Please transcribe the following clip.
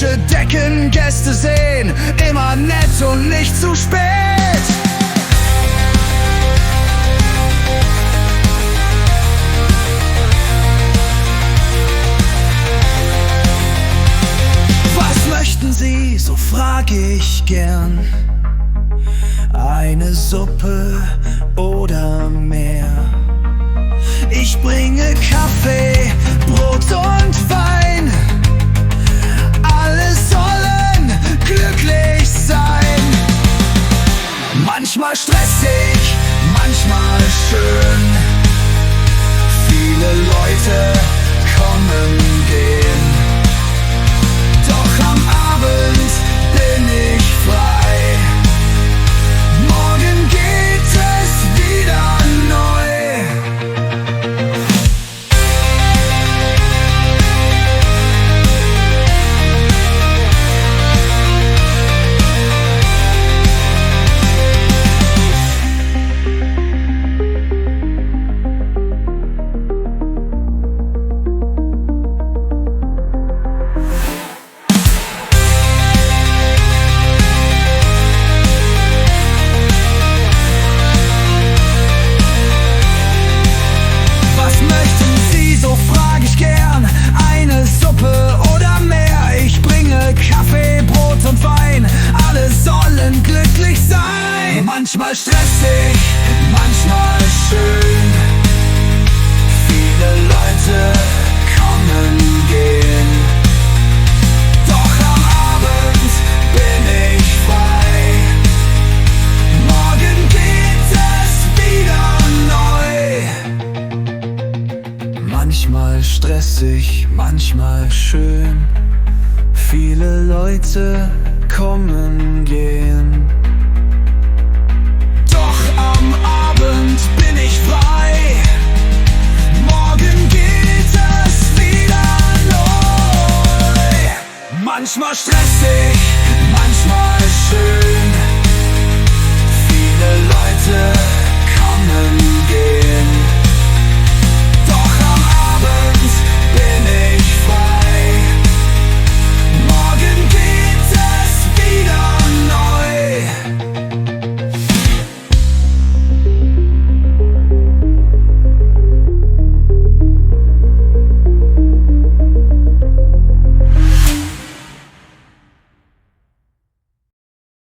Wäsche decken, Gäste sehen, immer nett und nicht zu spät. Was möchten Sie, so frag ich gern. Eine Suppe oder mehr? Ich bringe Kaffee, Brot und Wein. Alle sollen glücklich sein. Manchmal stressig, manchmal schön. Viele Leute kommen, gehen. Doch am Abend bin ich frei. Morgen geht es wieder neu. Manchmal stressig, manchmal schön. Viele Leute kommen, gehen. Doch am Abend bin ich frei. Morgen geht es wieder neu. Manchmal stressig, manchmal schön. Viele Leute kommen, gehen. Am Abend bin ich frei. Morgen geht es wieder neu. Manchmal stressig, manchmal schön.